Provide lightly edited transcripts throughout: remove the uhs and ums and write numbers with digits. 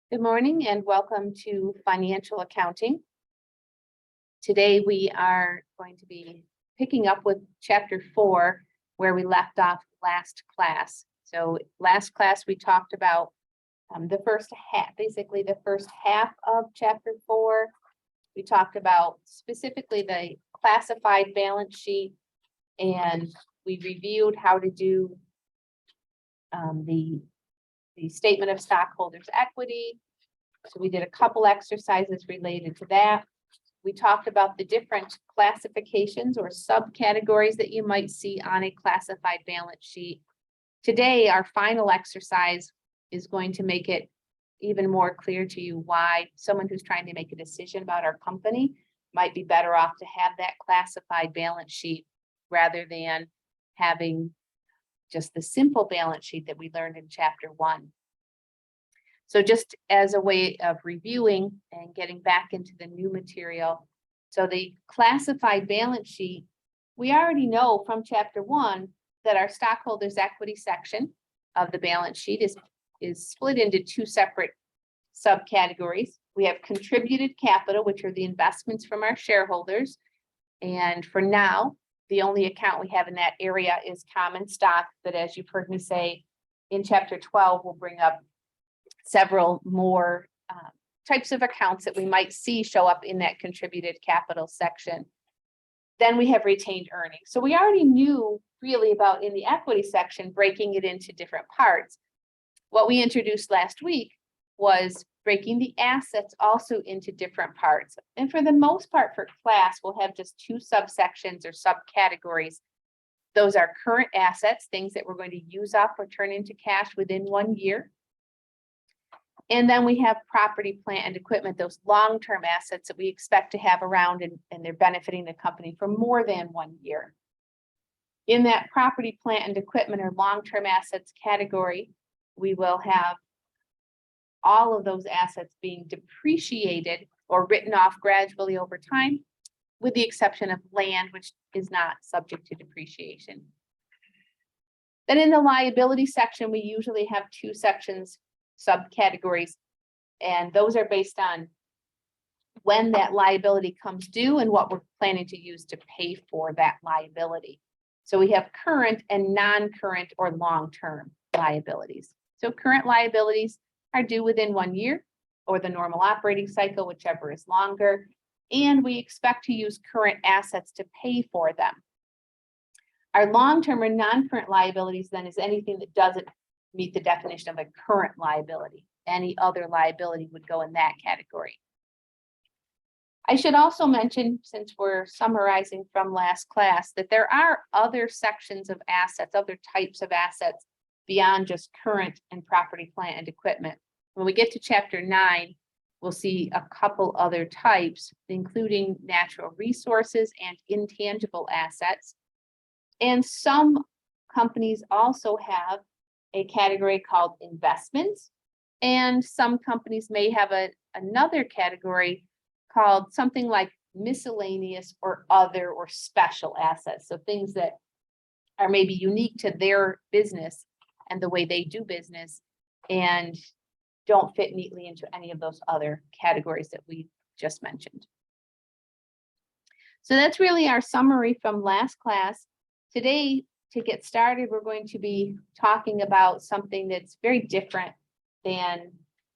Good morning and welcome to Financial Accounting. Today we are going to be picking up with Chapter 4 where we left off last class. So last class we talked about the first half, basically the first half of Chapter 4. We talked about specifically the classified balance sheet, and we reviewed how to do the statement of stockholders' equity. So we did a couple exercises related to that. We talked about the different classifications or subcategories that you might see on a classified balance sheet. Today, our final exercise is going to make it even more clear to you why someone who's trying to make a decision about our company might be better off to have that classified balance sheet rather than having just the simple balance sheet that we learned in Chapter 1. So just as a way of reviewing and getting back into the new material. So the classified balance sheet, we already know from Chapter 1 that our stockholders' equity section of the balance sheet is split into two separate subcategories. We have contributed capital, which are the investments from our shareholders. And for now, the only account we have in that area is common stock, but as you've heard me say, in Chapter 12, we'll bring up several more types of accounts that we might see show up in that contributed capital section. Then we have retained earnings. So we already knew really about in the equity section, breaking it into different parts. What we introduced last week was breaking the assets also into different parts. And for the most part for class, we'll have just two subsections or subcategories. Those are current assets, things that we're going to use up or turn into cash within 1 year. And then we have property, plant, and equipment, those long-term assets that we expect to have around and they're benefiting the company for more than 1 year. In that property, plant, and equipment or long-term assets category, we will have all of those assets being depreciated or written off gradually over time, with the exception of land, which is not subject to depreciation. Then in the liability section, we usually have two sections, subcategories, and those are based on when that liability comes due and what we're planning to use to pay for that liability. So we have current and non-current or long-term liabilities. So current liabilities are due within 1 year or the normal operating cycle, whichever is longer, and we expect to use current assets to pay for them. Our long-term or non-current liabilities then is anything that doesn't meet the definition of a current liability. Any other liability would go in that category. I should also mention, since we're summarizing from last class, that there are other sections of assets, other types of assets beyond just current and property, plant, and equipment. When we get to Chapter 9, we'll see a couple other types, including natural resources and intangible assets. And some companies also have a category called investments, and some companies may have another category called something like miscellaneous or other or special assets. So things that are maybe unique to their business and the way they do business and don't fit neatly into any of those other categories that we just mentioned. So that's really our summary from last class. Today, to get started, we're going to be talking about something that's very different than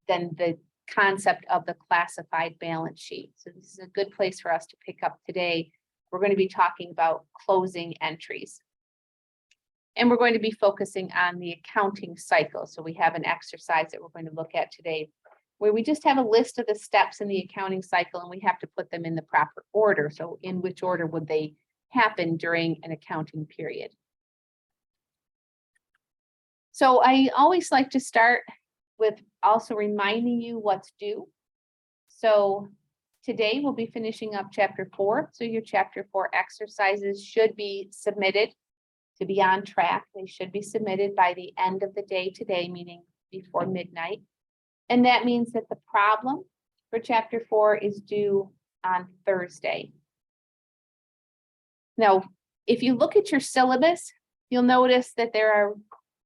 the concept of the classified balance sheet. So this is a good place for us to pick up today. We're going to be talking about closing entries. And we're going to be focusing on the accounting cycle. So we have an exercise that we're going to look at today where we just have a list of the steps in the accounting cycle and we have to put them in the proper order. So in which order would they happen during an accounting period? So I always like to start with also reminding you what's due. So today we'll be finishing up Chapter 4. So your Chapter 4 exercises should be submitted to be on track. They should be submitted by the end of the day today, meaning before midnight. And that means that the problem for Chapter 4 is due on Thursday. Now, if you look at your syllabus, you'll notice that there are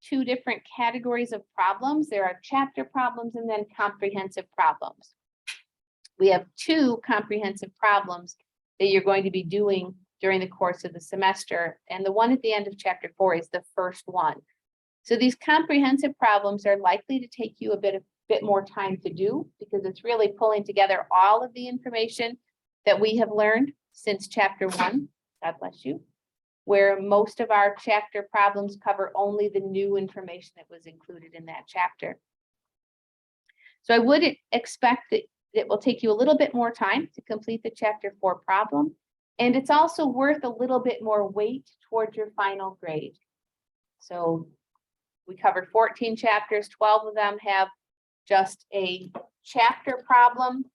two different categories of problems. There are chapter problems and then comprehensive problems. We have two comprehensive problems that you're going to be doing during the course of the semester. And the one at the end of chapter 4 is the first one. So these comprehensive problems are likely to take you a bit more time to do because it's really pulling together all of the information that we have learned since chapter 1. God bless you. Where most of our chapter problems cover only the new information that was included in that chapter. So I would expect that it will take you a little bit more time to complete the chapter 4 problem. And it's also worth a little bit more weight towards your final grade. So we covered 14 chapters, 12 of them have just a chapter problem,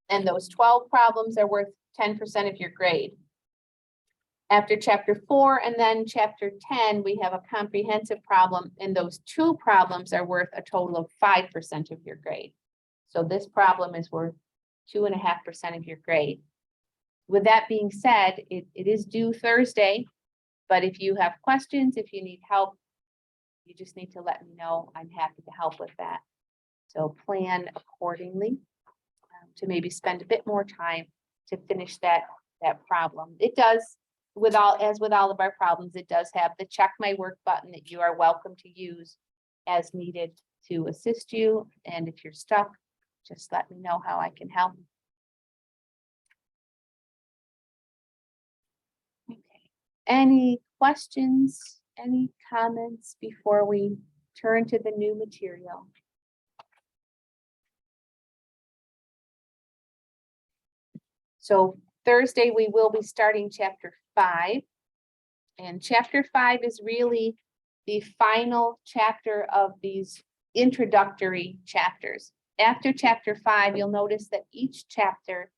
and those 12 problems are worth 10% of your grade. After chapter 4 and then chapter 10, we have a comprehensive problem, and those two problems are worth a total of 5% of your grade. So this problem is worth 2.5% of your grade. With that being said, it is due Thursday, but if you have questions, if you need help, you just need to let me know. I'm happy to help with that. So plan accordingly to maybe spend a bit more time to finish that problem. It does, as with all of our problems, it does have the check my work button that you are welcome to use as needed to assist you. And if you're stuck, just let me know how I can help. Okay. Any questions, any comments before we turn to the new material? So Thursday, we will be starting chapter 5. And chapter 5 is really the final chapter of these introductory chapters. After chapter 5, you'll notice that each chapter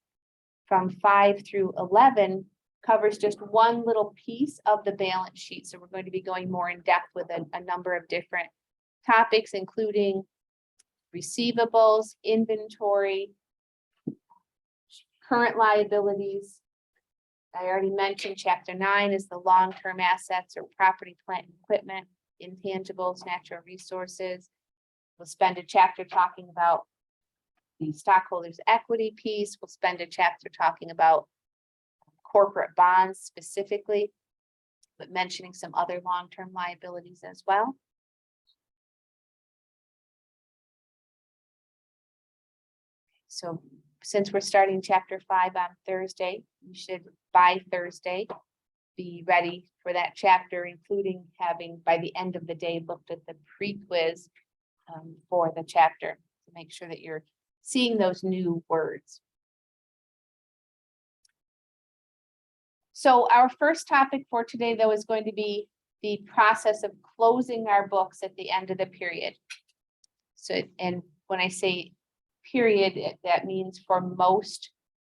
from 5 through 11 covers just one little piece of the balance sheet. So we're going to be going more in depth with a number of different topics, including receivables, inventory, current liabilities. I already mentioned chapter 9 is the long-term assets or property, plant, and equipment, intangibles, natural resources. We'll spend a chapter talking about the stockholders' equity piece. We'll spend a chapter talking about corporate bonds specifically, but mentioning some other long-term liabilities as well. So since we're starting chapter 5 on Thursday, you should by Thursday be ready for that chapter, including having by the end of the day looked at the pre-quiz for the chapter to make sure that you're seeing those new words. So our first topic for today, though, is going to be the process of closing our books at the end of the period. So, and when I say period, that means for most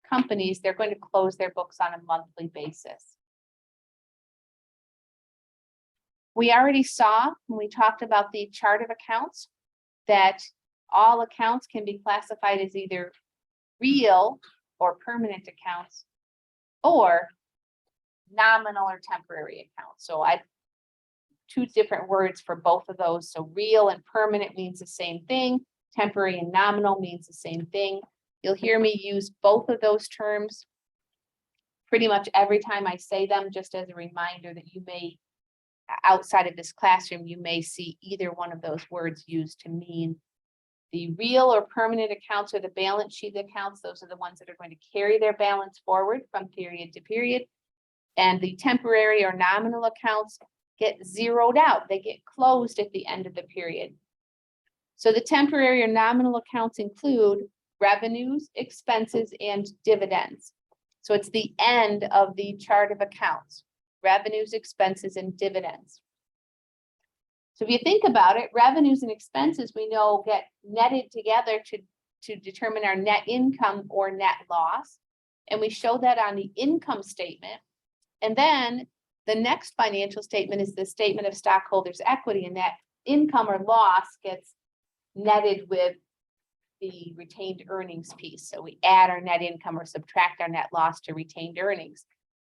companies, they're going to close their books on a monthly basis. We already saw when we talked about the chart of accounts that all accounts can be classified as either real or permanent accounts or nominal or temporary accounts. So I two different words for both of those. So real and permanent means the same thing. Temporary and nominal means the same thing. You'll hear me use both of those terms pretty much every time I say them, just as a reminder that you may, outside of this classroom, you may see either one of those words used to mean the real or permanent accounts or the balance sheet accounts. Those are the ones that are going to carry their balance forward from period to period. And the temporary or nominal accounts get zeroed out. They get closed at the end of the period. So the temporary or nominal accounts include revenues, expenses, and dividends. So it's the end of the chart of accounts, revenues, expenses, and dividends. So if you think about it, revenues and expenses, we know, get netted together to determine our net income or net loss. And we show that on the income statement. And then the next financial statement is the statement of stockholders' equity, and that income or loss gets netted with the retained earnings piece. So we add our net income or subtract our net loss to retained earnings.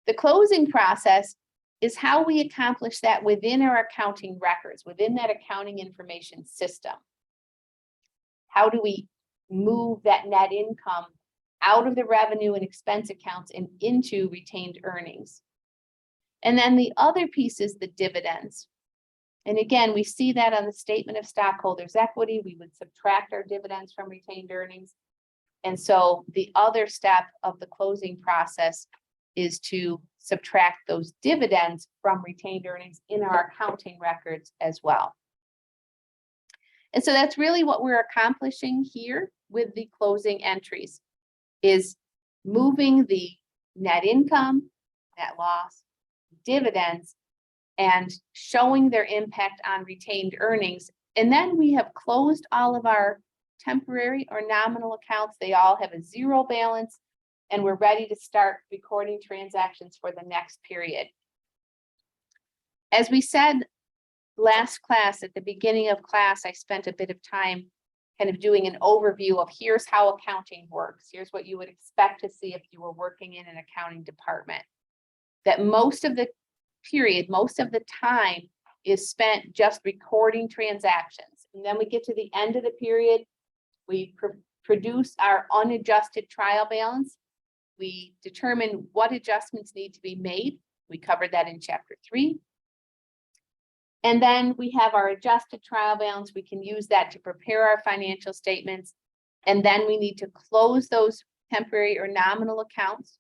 The closing process is how we accomplish that within our accounting records, within that accounting information system. How do we move that net income out of the revenue and expense accounts and into retained earnings? And then the other piece is the dividends. And again, we see that on the statement of stockholders' equity. We would subtract our dividends from retained earnings. And so the other step of the closing process is to subtract those dividends from retained earnings in our accounting records as well. And so that's really what we're accomplishing here with the closing entries, is moving the net income, net loss, dividends, and showing their impact on retained earnings. And then we have closed all of our temporary or nominal accounts. They all have a zero balance, and we're ready to start recording transactions for the next period. As we said last class, at the beginning of class, I spent a bit of time kind of doing an overview of here's how accounting works. Here's what you would expect to see if you were working in an accounting department. That most of the period, most of the time is spent just recording transactions. And then we get to the end of the period, we produce our unadjusted trial balance. We determine what adjustments need to be made. We covered that in chapter 3. And then we have our adjusted trial balance. We can use that to prepare our financial statements. And then we need to close those temporary or nominal accounts.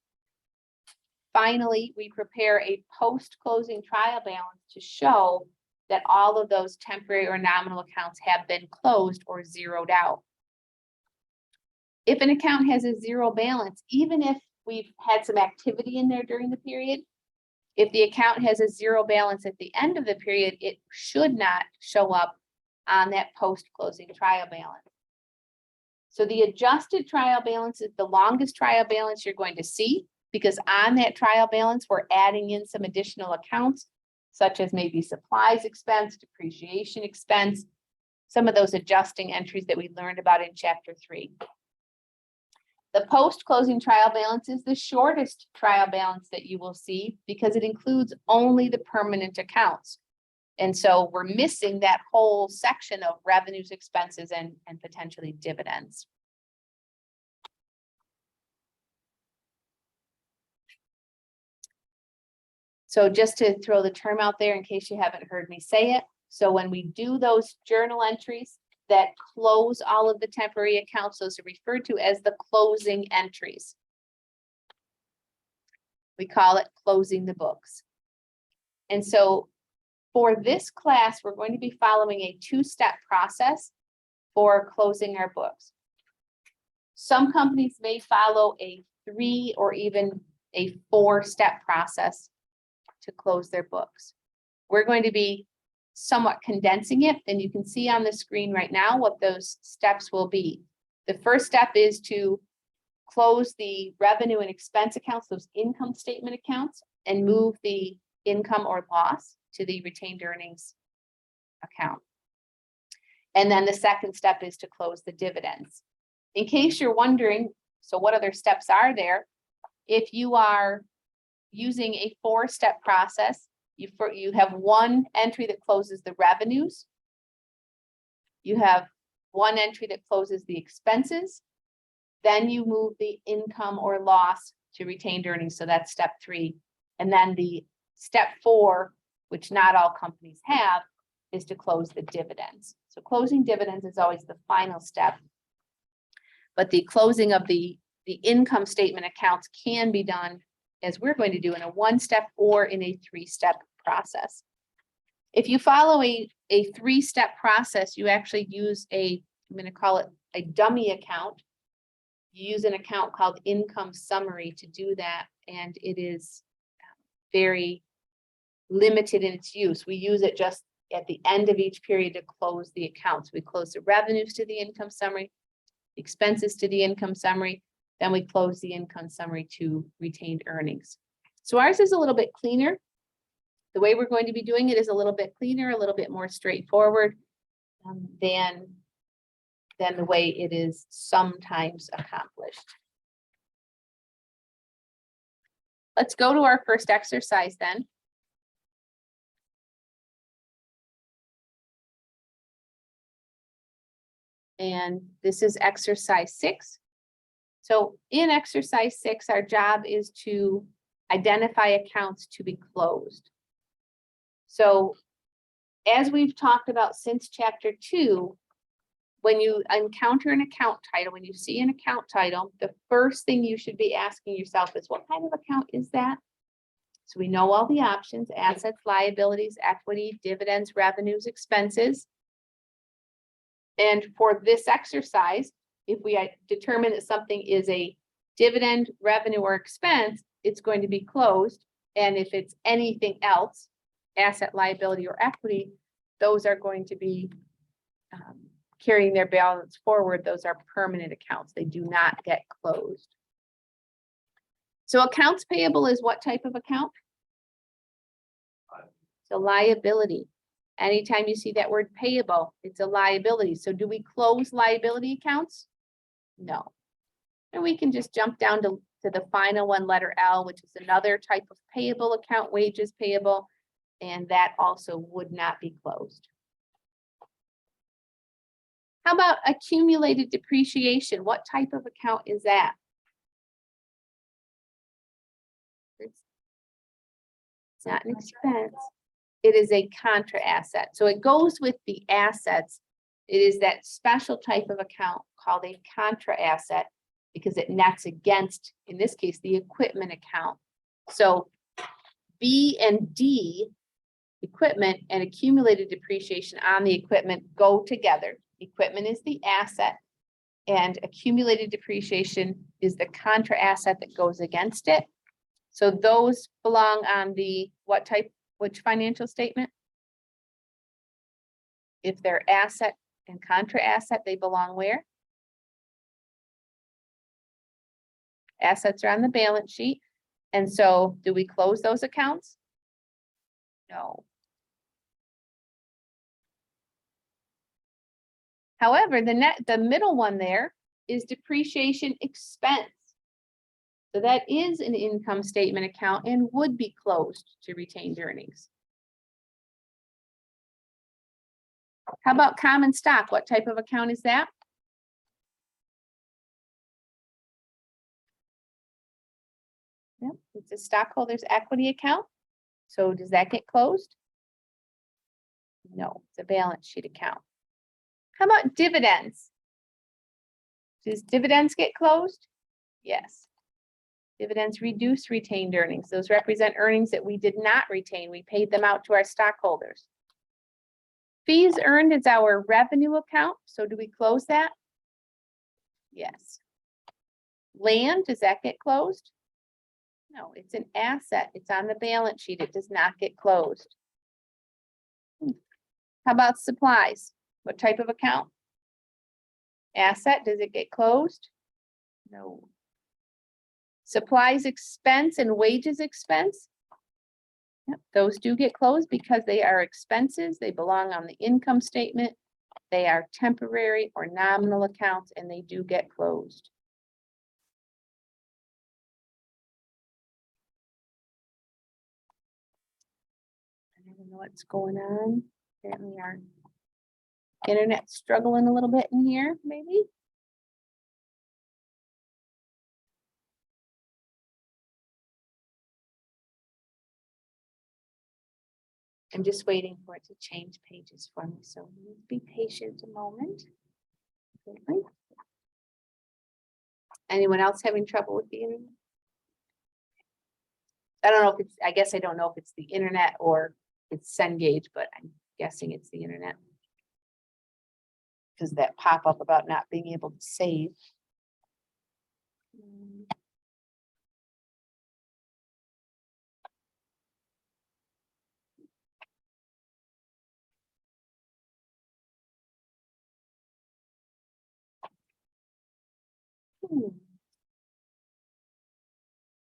Finally, we prepare a post-closing trial balance to show that all of those temporary or nominal accounts have been closed or zeroed out. If an account has a zero balance, even if we've had some activity in there during the period, if the account has a zero balance at the end of the period, it should not show up on that post-closing trial balance. So the adjusted trial balance is the longest trial balance you're going to see, because on that trial balance, we're adding in some additional accounts, such as maybe supplies expense, depreciation expense, some of those adjusting entries that we learned about in chapter 3. The post-closing trial balance is the shortest trial balance that you will see because it includes only the permanent accounts. And so we're missing that whole section of revenues, expenses, and potentially dividends. So just to throw the term out there in case you haven't heard me say it. So when we do those journal entries that close all of the temporary accounts, those are referred to as the closing entries. We call it closing the books. And so for this class, we're going to be following a 2-step process for closing our books. Some companies may follow a 3 or even a 4-step process to close their books. We're going to be somewhat condensing it, and you can see on the screen right now what those steps will be. The first step is to close the revenue and expense accounts, those income statement accounts, and move the income or loss to the retained earnings account. And then the second step is to close the dividends. In case you're wondering, so what other steps are there? If you are using a 4-step process, you have one entry that closes the revenues. You have one entry that closes the expenses. Then you move the income or loss to retained earnings. So that's step 3. And then the step 4, which not all companies have, is to close the dividends. So closing dividends is always the final step. But the closing of the income statement accounts can be done, as we're going to do, in a 1-step or in a 3-step process. If you follow a 3-step process, you actually use I'm going to call it a dummy account. You use an account called income summary to do that, and it is very limited in its use. We use it just at the end of each period to close the accounts. We close the revenues to the income summary, expenses to the income summary, then we close the income summary to retained earnings. So ours is a little bit cleaner. The way we're going to be doing it is a little bit cleaner, a little bit more straightforward than the way it is sometimes accomplished. Let's go to our first exercise then. And this is exercise 6. So in exercise 6, our job is to identify accounts to be closed. So as we've talked about since chapter 2, when you encounter an account title, when you see an account title, the first thing you should be asking yourself is, what kind of account is that? So we know all the options: assets, liabilities, equity, dividends, revenues, expenses. And for this exercise, if we determine that something is a dividend, revenue, or expense, it's going to be closed. And if it's anything else, asset, liability, or equity, those are going to be carrying their balance forward. Those are permanent accounts. They do not get closed. So accounts payable is what type of account? It's a liability. Anytime you see that word payable, it's a liability. So do we close liability accounts? No. And we can just jump down to the final one, letter L, which is another type of payable account, wages payable, and that also would not be closed. How about accumulated depreciation? What type of account is that? It's not an expense. It is a contra asset. So it goes with the assets. It is that special type of account called a contra asset because it nets against, in this case, the equipment account. So B and D, equipment and accumulated depreciation on the equipment, go together. Equipment is the asset and accumulated depreciation is the contra asset that goes against it. So those belong on the what type, which financial statement? If they're asset and contra asset, they belong where? Assets are on the balance sheet. And so do we close those accounts? No. However, the middle one there is depreciation expense. So that is an income statement account and would be closed to retained earnings. How about common stock? What type of account is that? Yep, it's a stockholders' equity account. So does that get closed? No, it's a balance sheet account. How about dividends? Does dividends get closed? Yes. Dividends reduce retained earnings. Those represent earnings that we did not retain. We paid them out to our stockholders. Fees earned is our revenue account. So do we close that? Yes. Land, does that get closed? No, it's an asset. It's on the balance sheet. It does not get closed. How about supplies? What type of account? Asset, does it get closed? No. Supplies expense and wages expense. Yep, those do get closed because they are expenses. They belong on the income statement. They are temporary or nominal accounts and they do get closed. I don't know what's going on. Apparently our internet's struggling a little bit in here, maybe. I'm just waiting for it to change pages for me, so be patient a moment. Okay. Anyone else having trouble with the internet? I don't know if it's, I guess I don't know if it's the internet or it's Cengage, but I'm guessing it's the internet. Because that pop-up about not being able to save.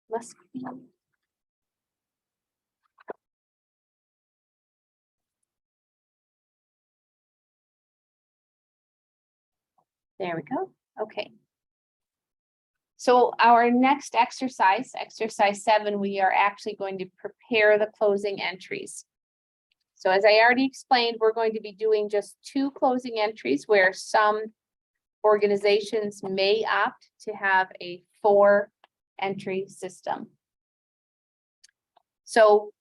Must be. There we go. Okay. So our next exercise, exercise 7, we are actually going to prepare the closing entries. So as I already explained, we're going to be doing just 2 closing entries where some organizations may opt to have a 4-entry system. So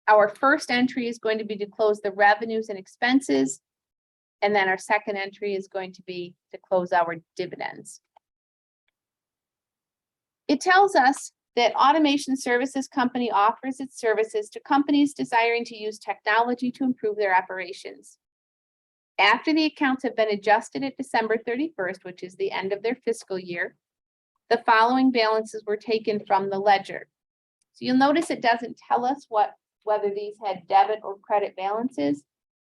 our first entry is going to be to close the revenues and expenses. And then our second entry is going to be to close our dividends. It tells us that Automation Services Company offers its services to companies desiring to use technology to improve their operations. After the accounts have been adjusted at December 31st, which is the end of their fiscal year, the following balances were taken from the ledger. So you'll notice it doesn't tell us whether these had debit or credit balances,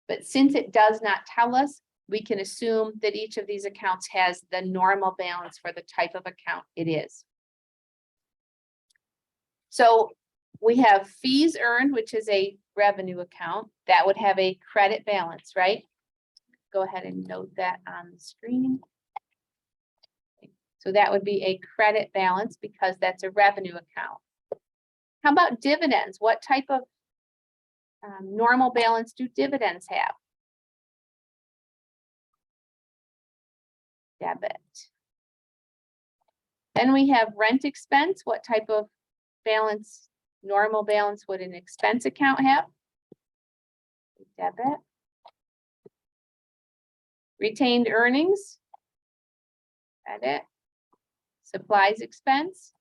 but since it does not tell us, we can assume that each of these accounts has the normal balance for the type of account it is. So we have fees earned, which is a revenue account that would have a credit balance, right? Go ahead and note that on the screen. So that would be a credit balance because that's a revenue account. How about dividends? What type of normal balance do dividends have? Debit. Then we have rent expense. What type of balance, normal balance, would an expense account have? Debit. Retained earnings. Credit. Supplies expense.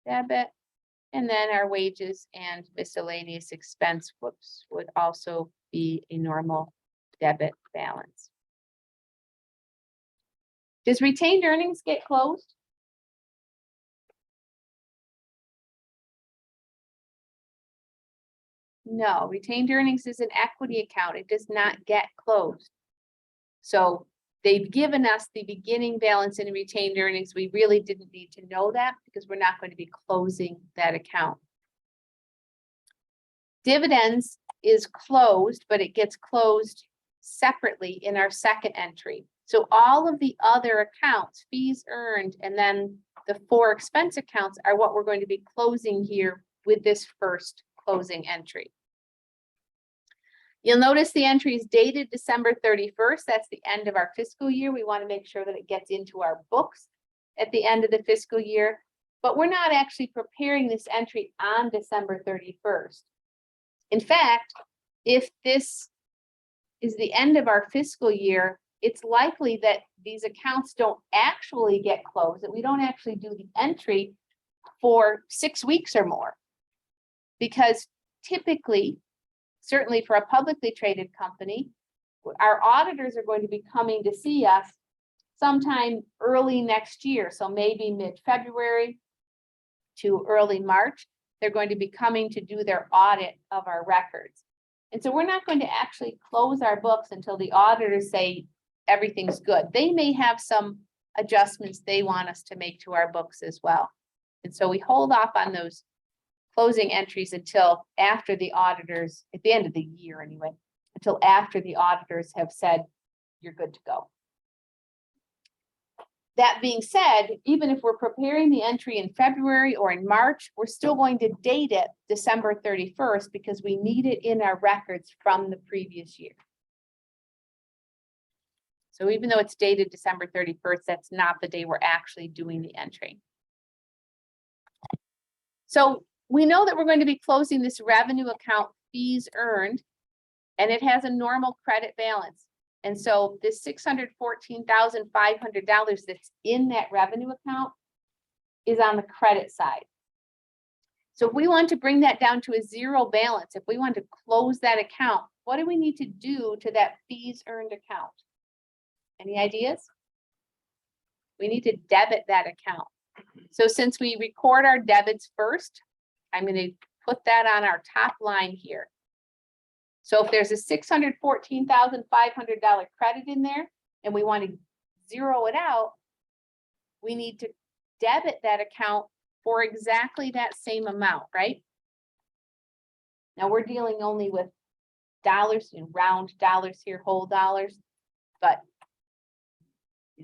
Debit. And then our wages and miscellaneous expense, would also be a normal debit balance. Does retained earnings get closed? No, retained earnings is an equity account. It does not get closed. So they've given us the beginning balance in retained earnings. We really didn't need to know that because we're not going to be closing that account. Dividends is closed, but it gets closed separately in our second entry. So all of the other accounts, fees earned, and then the 4 expense accounts are what we're going to be closing here with this first closing entry. You'll notice the entry is dated December 31st. That's the end of our fiscal year. We want to make sure that it gets into our books at the end of the fiscal year, but we're not actually preparing this entry on December 31st. In fact, if this is the end of our fiscal year, it's likely that these accounts don't actually get closed, that we don't actually do the entry for 6 weeks or more. Because typically, certainly for a publicly traded company, our auditors are going to be coming to see us sometime early next year. So maybe mid-February to early March, they're going to be coming to do their audit of our records. And so we're not going to actually close our books until the auditors say everything's good. They may have some adjustments they want us to make to our books as well. And so we hold off on those closing entries until after the auditors, at the end of the year anyway, until after the auditors have said, you're good to go. That being said, even if we're preparing the entry in February or in March, we're still going to date it December 31st because we need it in our records from the previous year. So even though it's dated December 31st, that's not the day we're actually doing the entry. So we know that we're going to be closing this revenue account, fees earned, and it has a normal credit balance. And so this $614,500 that's in that revenue account is on the credit side. So if we want to bring that down to a 0 balance, if we want to close that account, what do we need to do to that fees earned account? Any ideas? We need to debit that account. So since we record our debits first, I'm going to put that on our top line here. So if there's a $614,500 credit in there and we want to zero it out, we need to debit that account for exactly that same amount, right? Now we're dealing only with dollars, round dollars here, whole dollars, but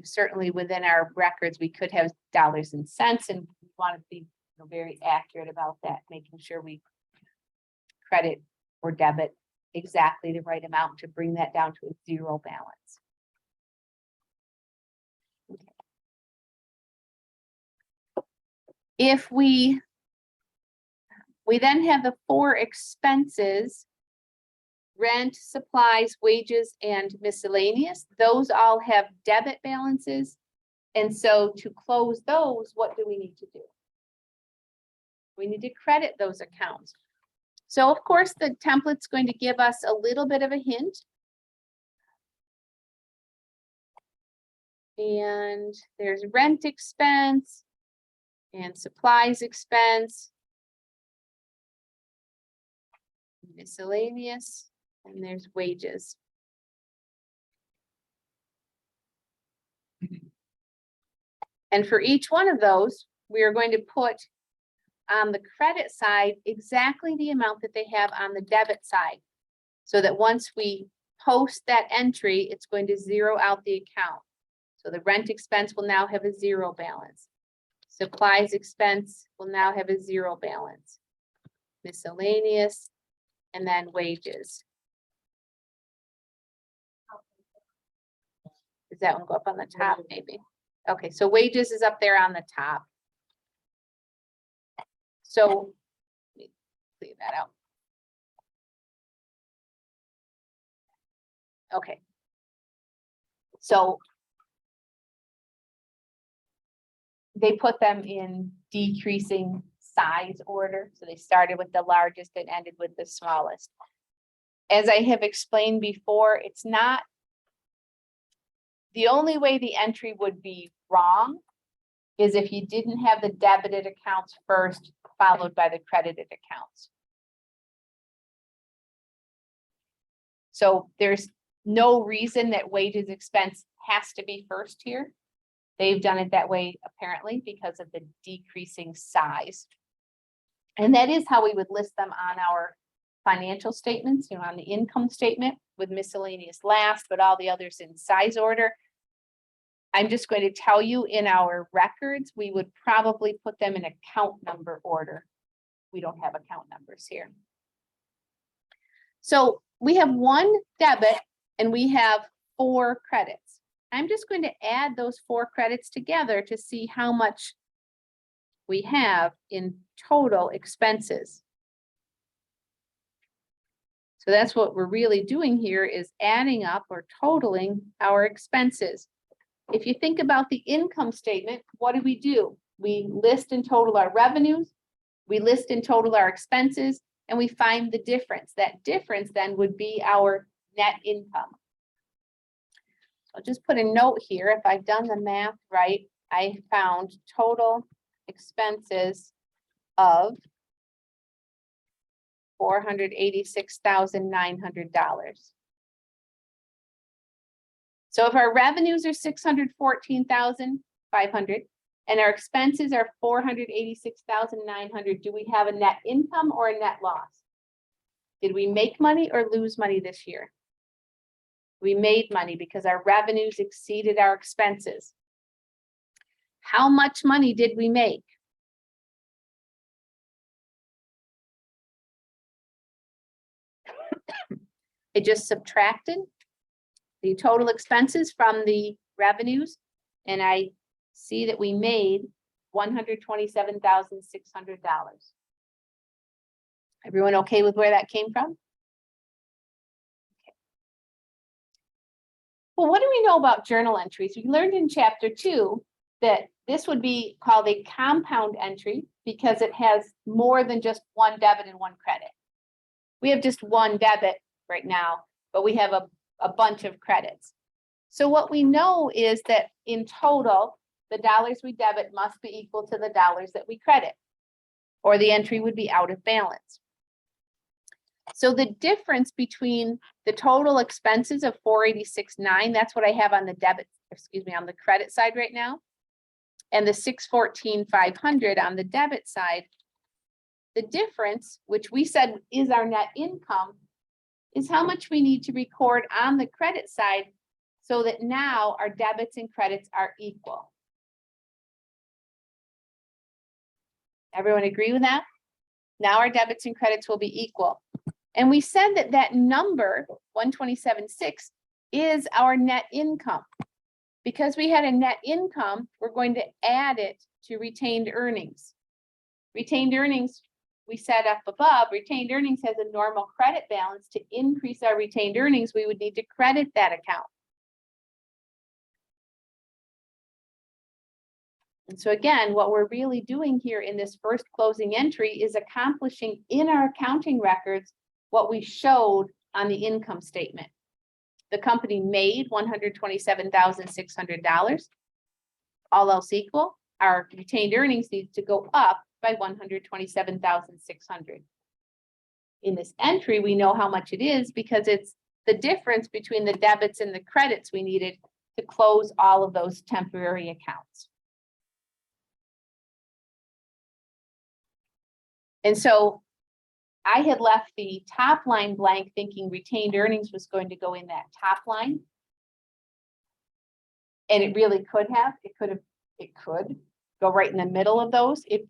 certainly within our records, we could have dollars and cents, and we want to be very accurate about that, making sure we credit or debit exactly the right amount to bring that down to a 0 balance. If we then have the 4 expenses, rent, supplies, wages, and miscellaneous. Those all have debit balances. And so to close those, what do we need to do? We need to credit those accounts. So of course, the template's going to give us a little bit of a hint. And there's rent expense and supplies expense, miscellaneous, and there's wages. And for each one of those, we are going to put on the credit side exactly the amount that they have on the debit side, so that once we post that entry, it's going to zero out the account. So the rent expense will now have a 0 balance. Supplies expense will now have a 0 balance. Miscellaneous, and then wages. Does that one go up on the top, maybe? Okay, so wages is up there on the top. So, let me clear that out. Okay. So they put them in decreasing size order. So they started with the largest and ended with the smallest. As I have explained before, it's not the only way the entry would be wrong is if you didn't have the debited accounts first, followed by the credited accounts. So there's no reason that wages expense has to be first here. They've done it that way apparently because of the decreasing size. And that is how we would list them on our financial statements, on the income statement with miscellaneous last, but all the others in size order. I'm just going to tell you in our records, we would probably put them in account number order. We don't have account numbers here. So we have 1 debit and we have 4 credits. I'm just going to add those 4 credits together to see how much we have in total expenses. So that's what we're really doing here is adding up or totaling our expenses. If you think about the income statement, what do? We list and total our revenues, we list and total our expenses, and we find the difference. That difference then would be our net income. I'll just put a note here. If I've done the math right, I found total expenses of $486,900. So if our revenues are $614,500 and our expenses are $486,900, do we have a net income or a net loss? Did we make money or lose money this year? We made money because our revenues exceeded our expenses. How much money did we make? I just subtracted the total expenses from the revenues, and I see that we made $127,600. Everyone okay with where that came from? Okay. Well, what do we know about journal entries? We learned in chapter 2 that this would be called a compound entry because it has more than just 1 debit and 1 credit. We have just 1 debit right now, but we have a bunch of credits. So what we know is that in total, the dollars we debit must be equal to the dollars that we credit, or the entry would be out of balance. So the difference between the total expenses of $486,900, that's what I have on the debit, on the credit side right now, and the $614,500 on the debit side, the difference, which we said is our net income, is how much we need to record on the credit side so that now our debits and credits are equal. Everyone agree with that? Now our debits and credits will be equal. And we said that that number, 127,600, is our net income. Because we had a net income, we're going to add it to retained earnings. Retained earnings, we set up above, retained earnings has a normal credit balance. To increase our retained earnings, we would need to credit that account. And so again, what we're really doing here in this first closing entry is accomplishing in our accounting records what we showed on the income statement. The company made $127,600. All else equal, our retained earnings needs to go up by $127,600. In this entry, we know how much it is because it's the difference between the debits and the credits we needed to close all of those temporary accounts. And so I had left the top line blank thinking retained earnings was going to go in that top line. And it really could have, it could go right in the middle of those if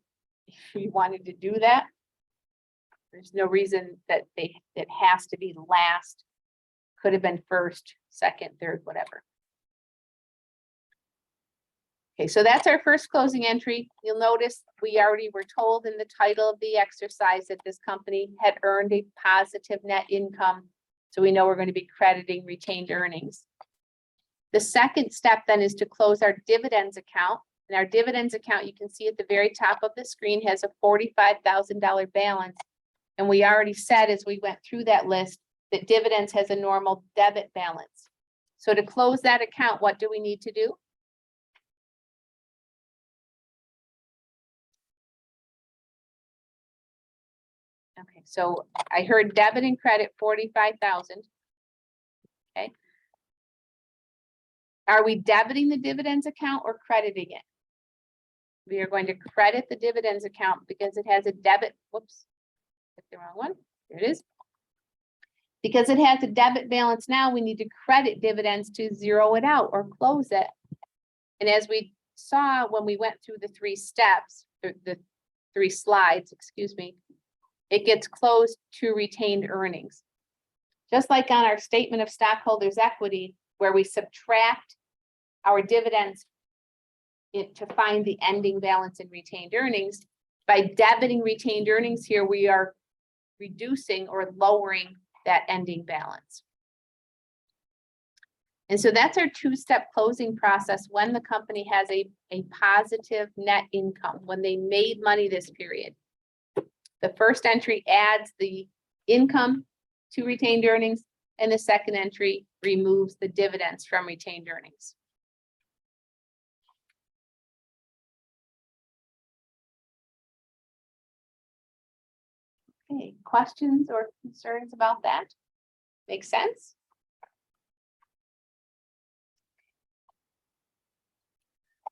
we wanted to do that. There's no reason that it has to be last. Could have been first, second, third, whatever. Okay, so that's our first closing entry. You'll notice we already were told in the title of the exercise that this company had earned a positive net income. So we know we're going to be crediting retained earnings. The second step then is to close our dividends account. And our dividends account, you can see at the very top of the screen, has a $45,000 balance. And we already said as we went through that list that dividends has a normal debit balance. So to close that account, what do we need to do? Okay, so I heard debit and credit 45,000. Okay. Are we debiting the dividends account or crediting it? We are going to credit the dividends account because it has a debit. Whoops, hit the wrong one. There it is. Because it has a debit balance now, we need to credit dividends to zero it out or close it. And as we saw when we went through the three steps, the three slides, excuse me, it gets closed to retained earnings. Just like on our statement of stockholders' equity, where we subtract our dividends to find the ending balance in retained earnings, by debiting retained earnings here, we are reducing or lowering that ending balance. And so that's our two-step closing process when the company has a positive net income, when they made money this period. The first entry adds the income to retained earnings, and the second entry removes the dividends from retained earnings. Okay, questions or concerns about that? Make sense?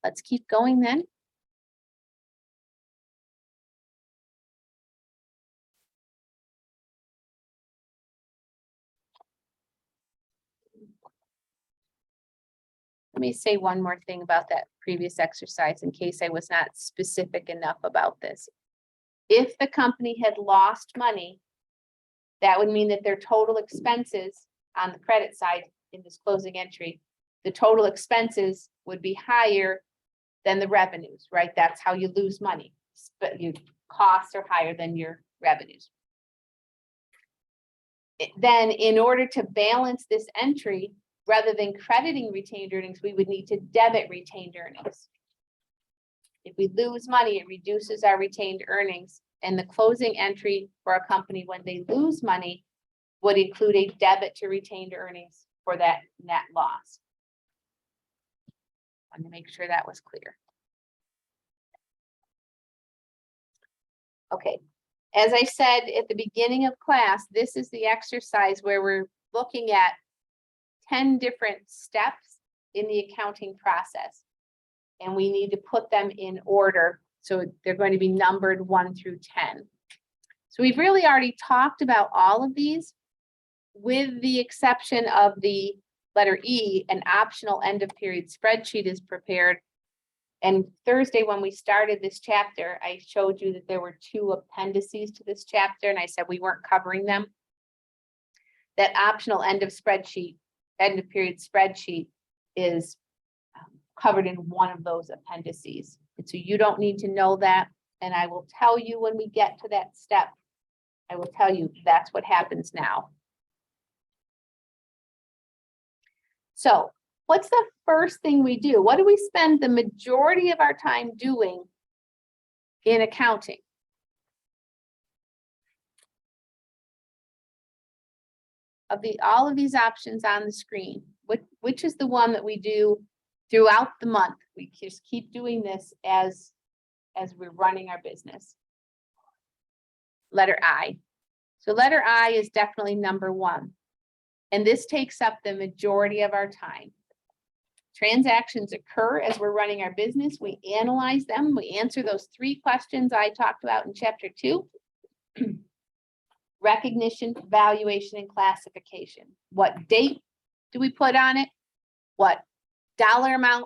Let's keep going then. Let me say one more thing about that previous exercise in case I was not specific enough about this. If the company had lost money, that would mean that their total expenses on the credit side in this closing entry, the total expenses would be higher than the revenues, right? That's how you lose money. But your costs are higher than your revenues. Then in order to balance this entry, rather than crediting retained earnings, we would need to debit retained earnings. If we lose money, it reduces our retained earnings, and the closing entry for a company when they lose money would include a debit to retained earnings for that net loss. I want to make sure that was clear. Okay, as I said at the beginning of class, this is the exercise where we're looking at 10 different steps in the accounting process. And we need to put them in order. So they're going to be numbered 1 through 10. So we've really already talked about all of these, with the exception of the letter E, an optional end of period spreadsheet is prepared. And Thursday, when we started this chapter, I showed you that there were 2 appendices to this chapter, and I said we weren't covering them. That optional end of period spreadsheet is covered in one of those appendices. And so you don't need to know that. And I will tell you when we get to that step, I will tell you that's what happens now. So what's the first thing we do? What do we spend the majority of our time doing in accounting? Of all of these options on the screen, which is the one that we do throughout the month? We just keep doing this as we're running our business. Letter I. So letter I is definitely number one. And this takes up the majority of our time. Transactions occur as we're running our business. We analyze them. We answer those 3 questions I talked about in chapter 2. Recognition, valuation, and classification. What date do we put on it? What dollar amount?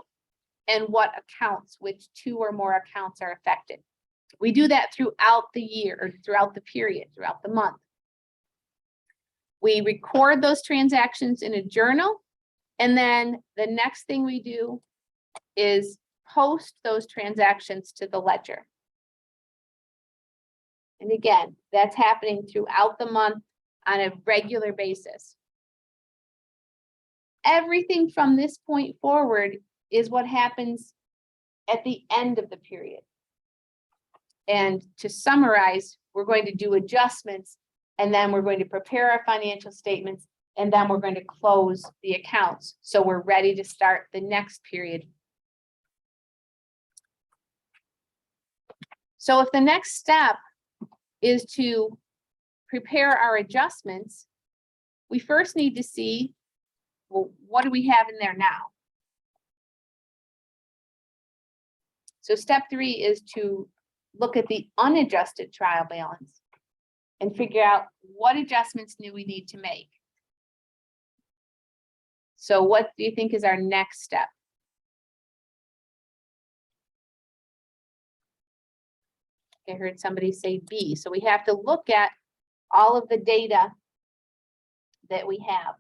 And what accounts, which 2 or more accounts are affected. We do that throughout the year, or throughout the period, throughout the month. We record those transactions in a journal, and then the next thing we do is post those transactions to the ledger. And again, that's happening throughout the month on a regular basis. Everything from this point forward is what happens at the end of the period. And to summarize, we're going to do adjustments, and then we're going to prepare our financial statements, and then we're going to close the accounts. So we're ready to start the next period. So if the next step is to prepare our adjustments, we first need to see, well, what do we have in there now? So step 3 is to look at the unadjusted trial balance and figure out what adjustments do we need to make. So what do you think is our next step? I heard somebody say B. So we have to look at all of the data that we have.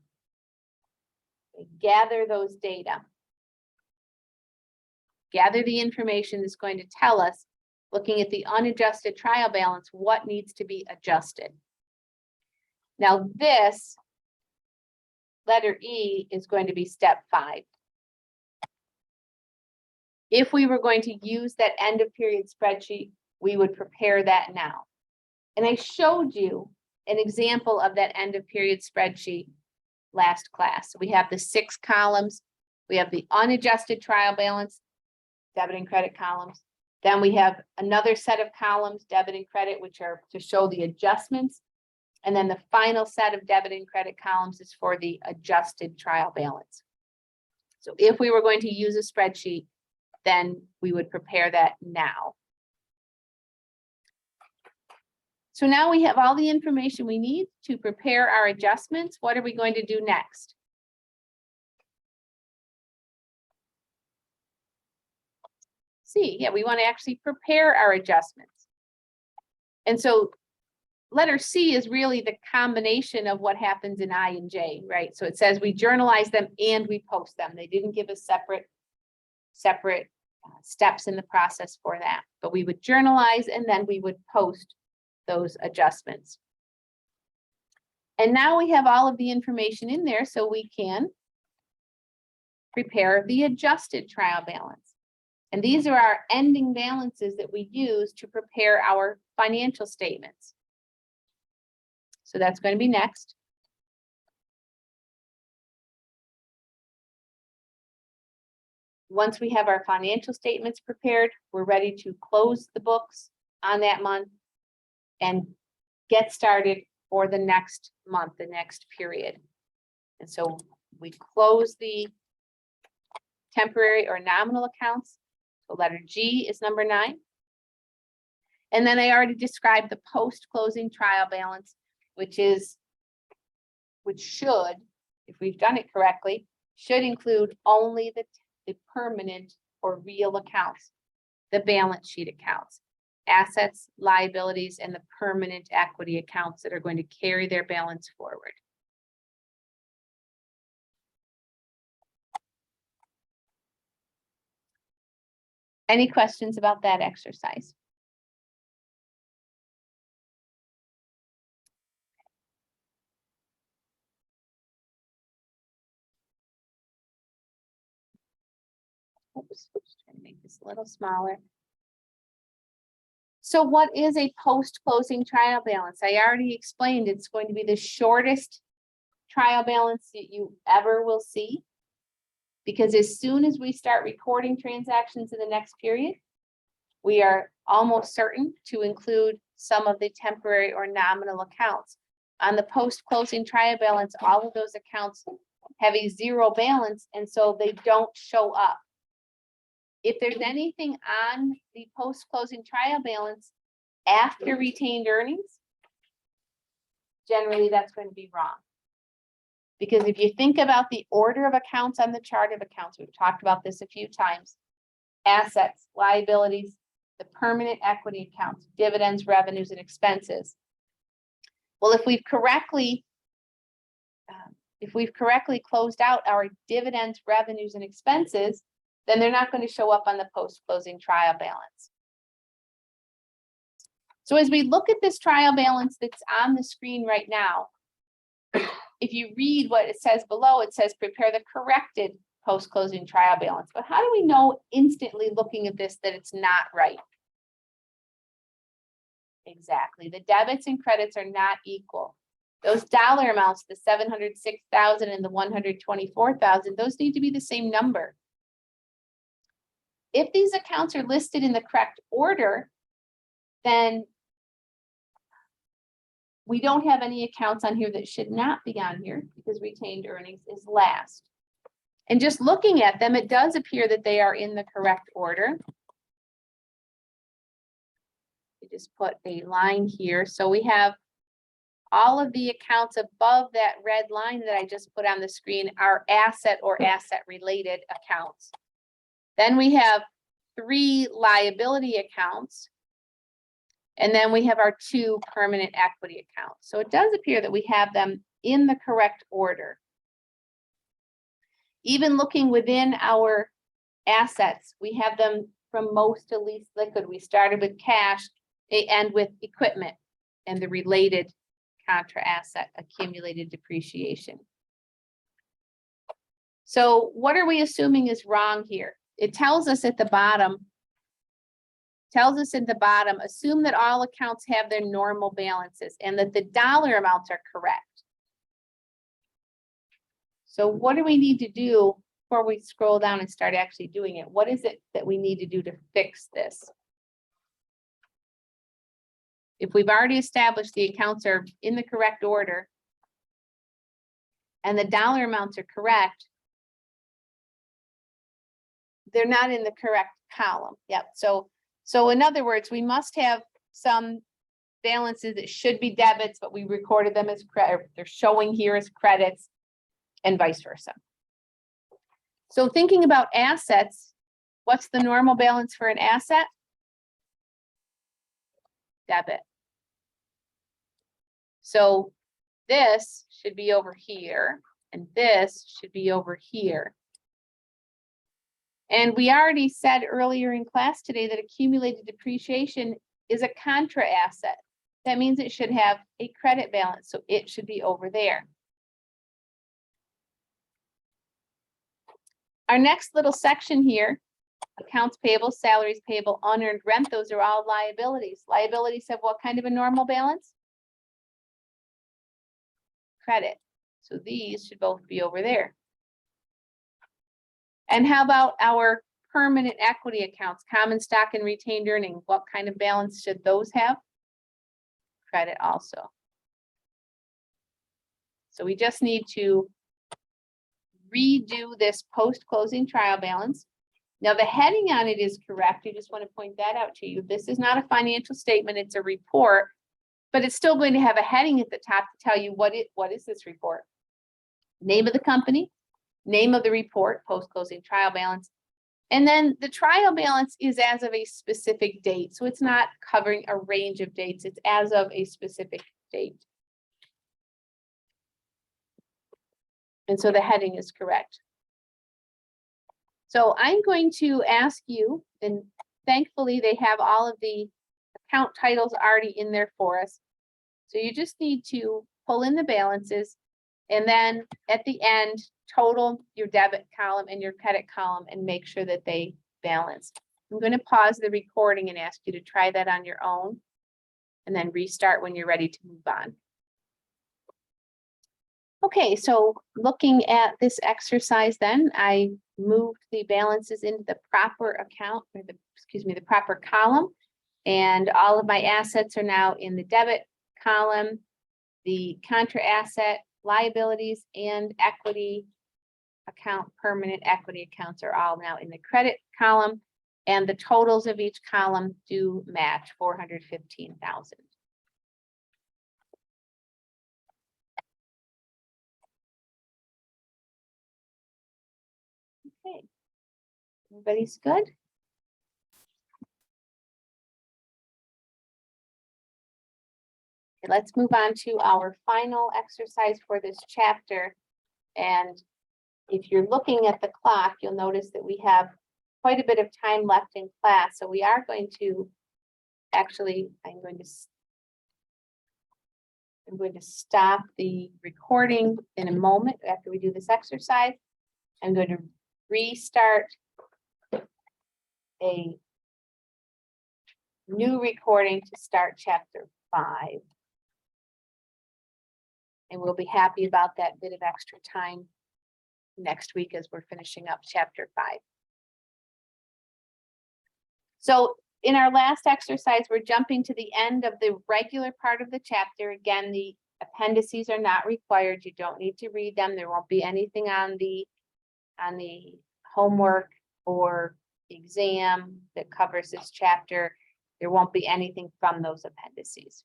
We gather those data. Gather the information that's going to tell us, looking at the unadjusted trial balance, what needs to be adjusted. Now this, letter E, is going to be step 5. If we were going to use that end of period spreadsheet, we would prepare that now. And I showed you an example of that end of period spreadsheet last class. So we have the 6 columns. We have the unadjusted trial balance, debit and credit columns. Then we have another set of columns, debit and credit, which are to show the adjustments. And then the final set of debit and credit columns is for the adjusted trial balance. So if we were going to use a spreadsheet, then we would prepare that now. So now we have all the information we need to prepare our adjustments. What are we going to do next? C, yeah, we want to actually prepare our adjustments. And so letter C is really the combination of what happens in I and J, right? So it says we journalize them and we post them. They didn't give us separate steps in the process for that, but we would journalize and then we would post those adjustments. And now we have all of the information in there, so we can prepare the adjusted trial balance. And these are our ending balances that we use to prepare our financial statements. So that's going to be next. Once we have our financial statements prepared, we're ready to close the books on that month and get started for the next month, the next period. And so we close the temporary or nominal accounts. So letter G is number 9. And then I already described the post-closing trial balance, which should, if we've done it correctly, should include only the permanent or real accounts, the balance sheet accounts, assets, liabilities, and the permanent equity accounts that are going to carry their balance forward. Any questions about that exercise? Oops, just trying to make this a little smaller. So what is a post-closing trial balance? I already explained it's going to be the shortest trial balance that you ever will see. Because as soon as we start recording transactions in the next period, we are almost certain to include some of the temporary or nominal accounts. On the post-closing trial balance, all of those accounts have a zero balance, and so they don't show up. If there's anything on the post-closing trial balance after retained earnings, generally that's going to be wrong. Because if you think about the order of accounts on the chart of accounts, we've talked about this a few times, assets, liabilities, the permanent equity accounts, dividends, revenues, and expenses. Well, if we've correctly closed out our dividends, revenues, and expenses, then they're not going to show up on the post-closing trial balance. So as we look at this trial balance that's on the screen right now, if you read what it says below, it says prepare the corrected post-closing trial balance. But how do we know instantly looking at this that it's not right? Exactly. The debits and credits are not equal. Those dollar amounts, the 706,000 and the 124,000, those need to be the same number. If these accounts are listed in the correct order, then we don't have any accounts on here that should not be on here because retained earnings is last. And just looking at them, it does appear that they are in the correct order. You just put a line here. So we have all of the accounts above that red line that I just put on the screen are asset or asset related accounts. Then we have 3 liability accounts. And then we have our 2 permanent equity accounts. So it does appear that we have them in the correct order. Even looking within our assets, we have them from most to least liquid. We started with cash, they end with equipment and the related contra asset accumulated depreciation. So what are we assuming is wrong here? It tells us at the bottom, assume that all accounts have their normal balances and that the dollar amounts are correct. So what do we need to do before we scroll down and start actually doing it? What is it that we need to do to fix this? If we've already established the accounts are in the correct order and the dollar amounts are correct, they're not in the correct column. Yep. So in other words, we must have some balances that should be debits, but we recorded them as credit. They're showing here as credits and vice versa. So thinking about assets, what's the normal balance for an asset? Debit. So this should be over here and this should be over here. And we already said earlier in class today that accumulated depreciation is a contra asset. That means it should have a credit balance, so it should be over there. Our next little section here, accounts payable, salaries payable, unearned rent, those are all liabilities. Liabilities have what kind of a normal balance? Credit. So these should both be over there. And how about our permanent equity accounts, common stock and retained earnings? What kind of balance should those have? Credit also. So we just need to redo this post-closing trial balance. Now the heading on it is correct. I just want to point that out to you. This is not a financial statement, it's a report, but it's still going to have a heading at the top to tell you what is this report. Name of the company, name of the report, post-closing trial balance. And then the trial balance is as of a specific date. So it's not covering a range of dates. It's as of a specific date. And so the heading is correct. So I'm going to ask you, and thankfully they have all of the account titles already in there for us. So you just need to pull in the balances And then at the end, total your debit column and your credit column and make sure that they balance. I'm going to pause the recording and ask you to try that on your own and then restart when you're ready to move on. Okay, so looking at this exercise then, I moved the balances into the proper account, or the proper column. And all of my assets are now in the debit column. The contra asset, liabilities, and equity account, permanent equity accounts are all now in the credit column. And the totals of each column do match 415,000. Okay, everybody's good? Okay, let's move on to our final exercise for this chapter. And if you're looking at the clock, you'll notice that we have quite a bit of time left in class. So we are going to actually, I'm going to stop the recording in a moment after we do this exercise. I'm going to restart a new recording to start chapter 5. And we'll be happy about that bit of extra time next week as we're finishing up chapter 5. So in our last exercise, we're jumping to the end of the regular part of the chapter. Again, the appendices are not required. You don't need to read them. There won't be anything on the homework or exam that covers this chapter. There won't be anything from those appendices.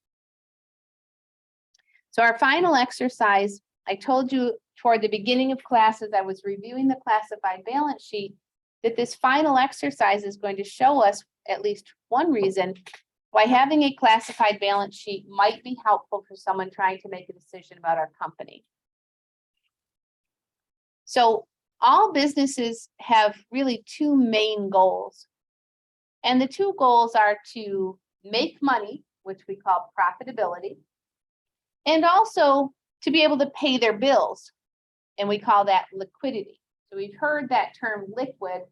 So our final exercise, I told you toward the beginning of class as I was reviewing the classified balance sheet, that this final exercise is going to show us at least one reason why having a classified balance sheet might be helpful for someone trying to make a decision about our company. So all businesses have really two main goals. And the two goals are to make money, which we call profitability, and also to be able to pay their bills. And we call that liquidity. So we've heard that term liquid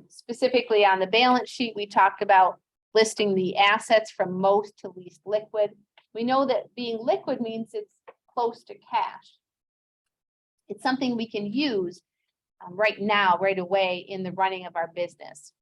specifically on the balance sheet. We talked about listing the assets from most to least liquid. We know that being liquid means it's close to cash. It's something we can use right now, right away in the running of our business.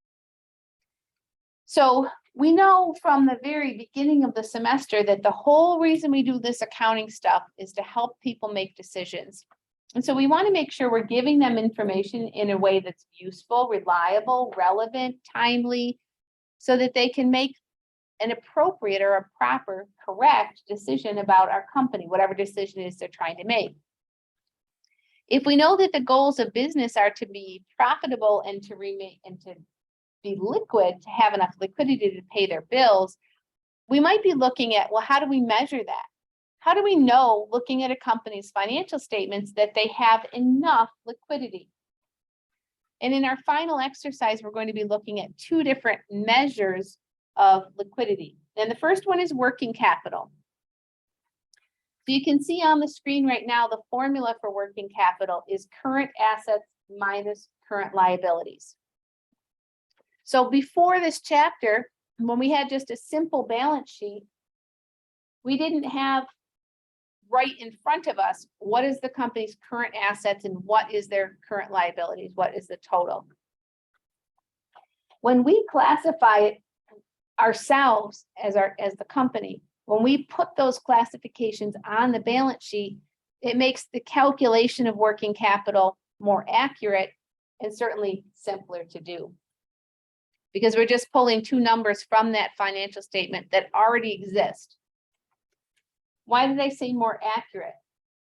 So we know from the very beginning of the semester that the whole reason we do this accounting stuff is to help people make decisions. And so we want to make sure we're giving them information in a way that's useful, reliable, relevant, timely, so that they can make an appropriate or a proper, correct decision about our company, whatever decision it is they're trying to make. If we know that the goals of business are to be profitable and to remain and to be liquid, to have enough liquidity to pay their bills, we might be looking at, well, how do we measure that? How do we know, looking at a company's financial statements, that they have enough liquidity? And in our final exercise, we're going to be looking at two different measures of liquidity. And the first one is working capital. So you can see on the screen right now, the formula for working capital is current assets minus current liabilities. So before this chapter, when we had just a simple balance sheet, we didn't have right in front of us what is the company's current assets and what is their current liabilities, what is the total. When we classify it ourselves as the company, when we put those classifications on the balance sheet, it makes the calculation of working capital more accurate and certainly simpler to do, because we're just pulling two numbers from that financial statement that already exist. Why did I say more accurate?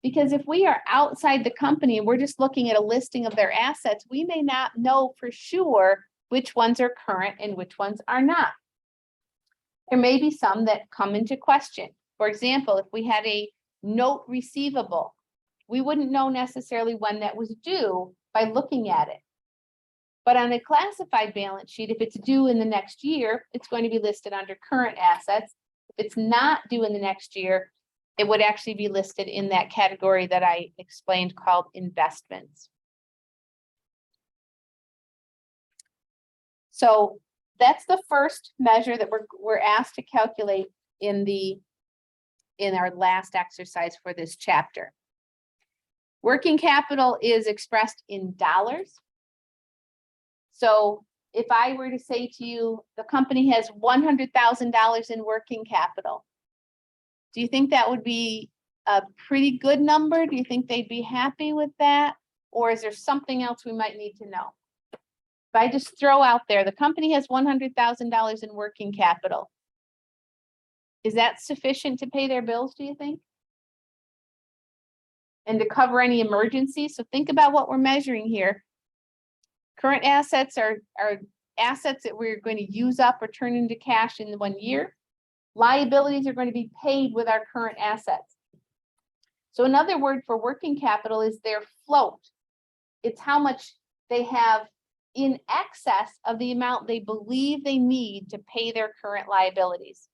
Because if we are outside the company and we're just looking at a listing of their assets, we may not know for sure which ones are current and which ones are not. There may be some that come into question. For example, if we had a note receivable, we wouldn't know necessarily when that was due by looking at it. But on a classified balance sheet, if it's due in the next year, it's going to be listed under current assets. If it's not due in the next year, it would actually be listed in that category that I explained called investments. So that's the first measure that we're asked to calculate in our last exercise for this chapter. Working capital is expressed in dollars. So if I were to say to you, the company has $100,000 in working capital, do you think that would be a pretty good number? Do you think they'd be happy with that? Or is there something else we might need to know? If I just throw out there, the company has $100,000 in working capital. Is that sufficient to pay their bills, do you think? And to cover any emergencies? So think about what we're measuring here. Current assets are assets that we're going to use up or turn into cash in 1 year. Liabilities are going to be paid with our current assets. So another word for working capital is their float. It's how much they have in excess of the amount they believe they need to pay their current liabilities.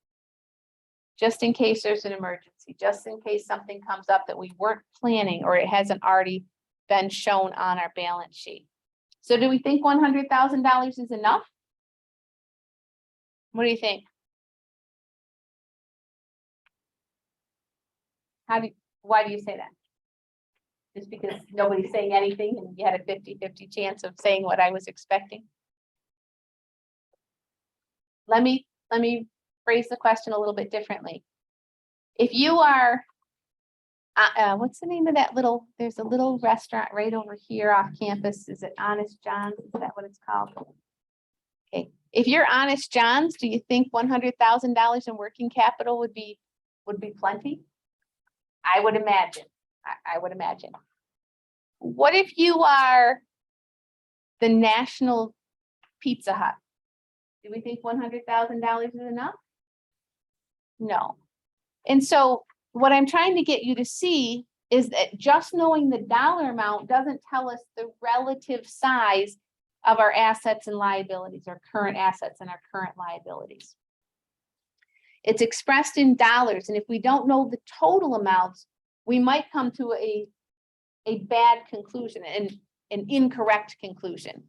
Just in case there's an emergency, just in case something comes up that we weren't planning or it hasn't already been shown on our balance sheet. So do we think $100,000 is enough? What do you think? Why do you say that? Just because nobody's saying anything and you had a 50-50 chance of saying what I was expecting? Let me phrase the question a little bit differently. If you are, what's the name of that there's a little restaurant right over here off campus. Is it Honest John's? Is that what it's called? Okay. If you're Honest John's, do you think $100,000 in working capital would be plenty? I would imagine. I would imagine. What if you are the National Pizza Hut? Do we think $100,000 is enough? No. And so what I'm trying to get you to see is that just knowing the dollar amount doesn't tell us the relative size of our assets and liabilities, our current assets and our current liabilities. It's expressed in dollars, and if we don't know the total amounts, we might come to a bad conclusion, an incorrect conclusion.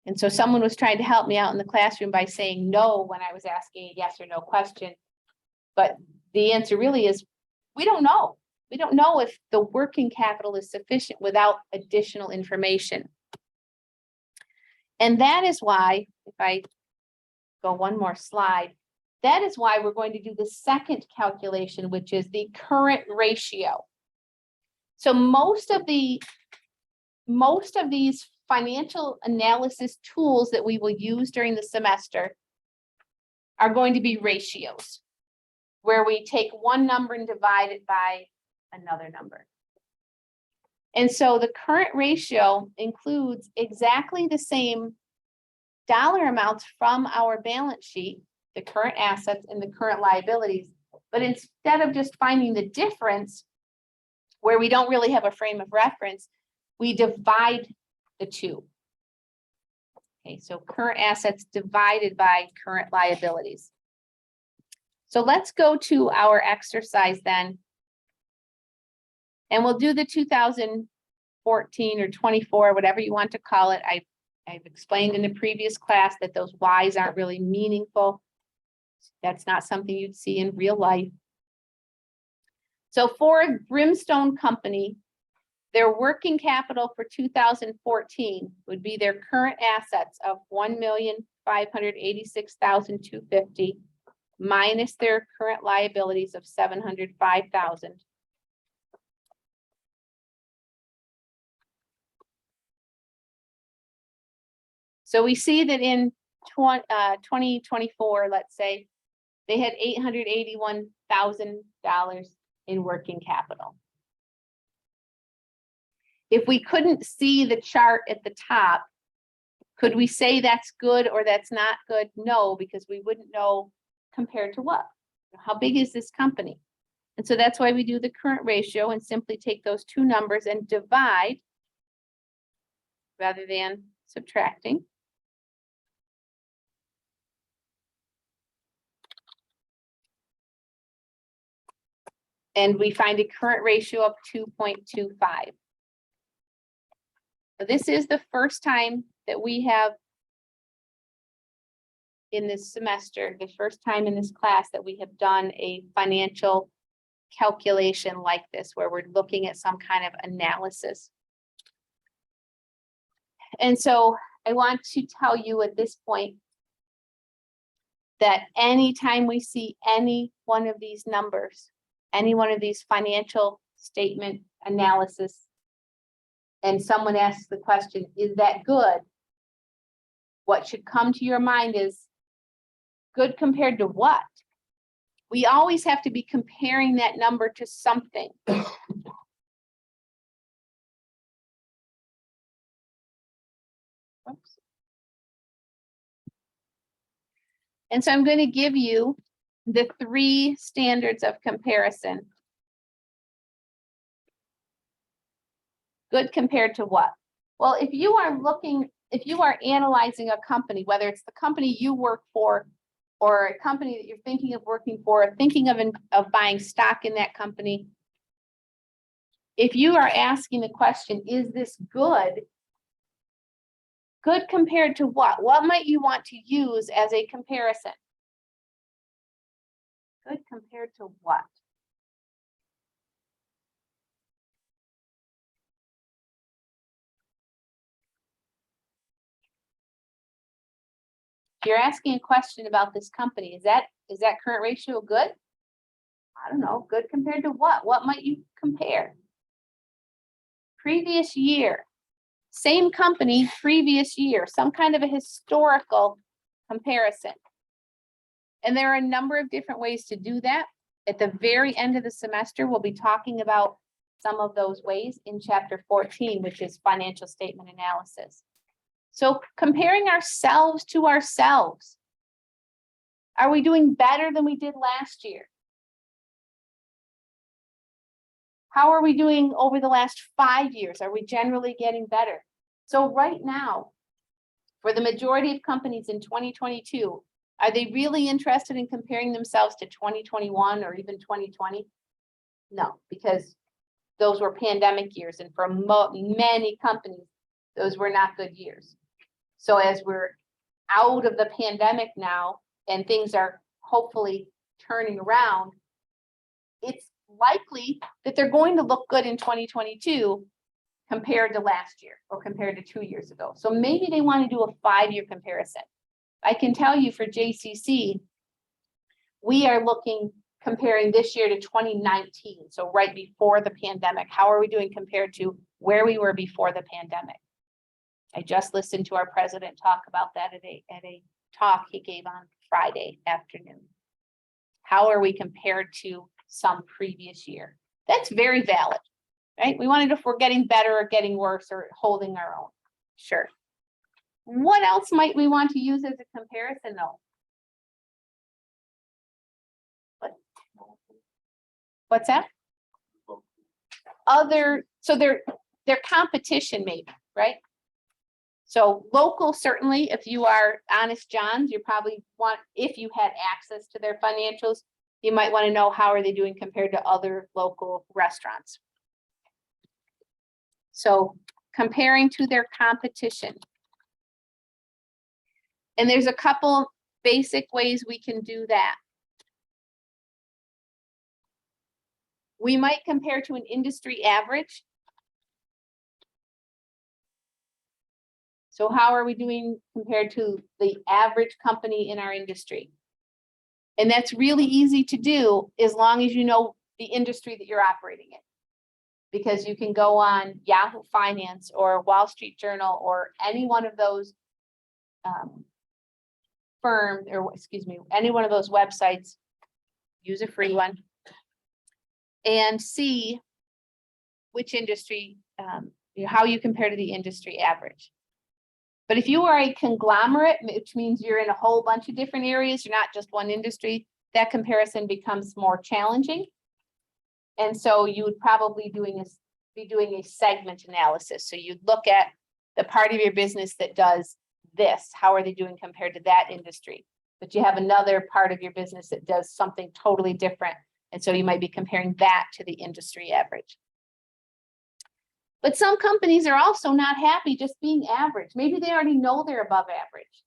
And so someone was trying to help me out in the classroom by saying no when I was asking a yes or no question. But the answer really is, we don't know. We don't know if the working capital is sufficient without additional information. And that is why, if I go one more slide, that is why we're going to do the second calculation, which is the current ratio. So most of these financial analysis tools that we will use during the semester are going to be ratios, where we take one number and divide it by another number. And so the current ratio includes exactly the same dollar amounts from our balance sheet, the current assets and the current liabilities. But instead of just finding the difference where we don't really have a frame of reference, we divide the two. Okay, so current assets divided by current liabilities. So let's go to our exercise then. And we'll do the 2014 or 24, whatever you want to call it. I've explained in the previous class that those Ys aren't really meaningful. That's not something you'd see in real life. So for Brimstone Company, their working capital for 2014 would be their current assets of $1,586,250 minus their current liabilities of $705,000. So we see that in 2024, let's say, they had $881,000 in working capital. If we couldn't see the chart at the top, could we say that's good or that's not good? No, because we wouldn't know compared to what? How big is this company? And so that's why we do the current ratio and simply take those two numbers and divide rather than subtracting. And we find a current ratio of 2.25. So this is the first time that we have in this semester, the first time in this class that we have done a financial calculation like this, where we're looking at some kind of analysis. And so I want to tell you at this point that anytime we see any one of these numbers, any one of these financial statement analysis, and someone asks the question, is that good? What should come to your mind is, good compared to what? We always have to be comparing that number to something. Oops. And so I'm going to give you the 3 standards of comparison. Good compared to what? Well, if you are analyzing a company, whether it's the company you work for or a company that you're thinking of working for, or thinking of buying stock in that company, if you are asking the question, is this good? Good compared to what? What might you want to use as a comparison? Good compared to what? If you're asking a question about this company, is that current ratio good? I don't know, good compared to what? What might you compare? Previous year, same company, previous year, some kind of a historical comparison. And there are a number of different ways to do that. At the very end of the semester, we'll be talking about some of those ways in chapter 14, which is financial statement analysis. So comparing ourselves to ourselves. Are we doing better than we did last year? How are we doing over the last 5 years? Are we generally getting better? So right now, for the majority of companies in 2022, are they really interested in comparing themselves to 2021 or even 2020? No, because those were pandemic years, and for many companies, those were not good years. So as we're out of the pandemic now and things are hopefully turning around, it's likely that they're going to look good in 2022 compared to last year or compared to 2 years ago. So maybe they want to do a 5-year comparison. I can tell you for JCC, we are comparing this year to 2019. So right before the pandemic, how are we doing compared to where we were before the pandemic? I just listened to our president talk about that at a talk he gave on Friday afternoon. How are we compared to some previous year? That's very valid, right? We want to know if we're getting better or getting worse or holding our own. Sure. What else might we want to use as a comparison though? What's that? So they're competition maybe, right? So local, certainly, if you are Honest John's, you probably want, if you had access to their financials, you might want to know how are they doing compared to other local restaurants. So comparing to their competition. And there's a couple basic ways we can do that. We might compare to an industry average. So how are we doing compared to the average company in our industry? And that's really easy to do as long as you know the industry that you're operating in. Because you can go on Yahoo Finance or Wall Street Journal or any one of those any one of those websites, use a free one, and see which industry, how you compare to the industry average. But if you are a conglomerate, which means you're in a whole bunch of different areas, you're not just one industry, that comparison becomes more challenging. And so you would probably be doing a segment analysis. So you'd look at the part of your business that does this. How are they doing compared to that industry? But you have another part of your business that does something totally different. And so you might be comparing that to the industry average. But some companies are also not happy just being average. Maybe they already know they're above average.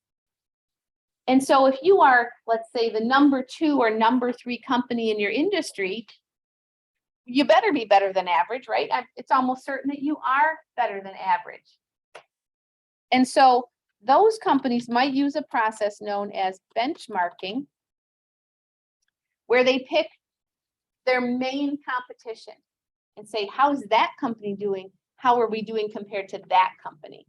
And so if you are, let's say, the number 2 or number 3 company in your industry, you better be better than average, right? It's almost certain that you are better than average. And so those companies might use a process known as benchmarking, where they pick their main competition and say, how's that company doing? How are we doing compared to that company?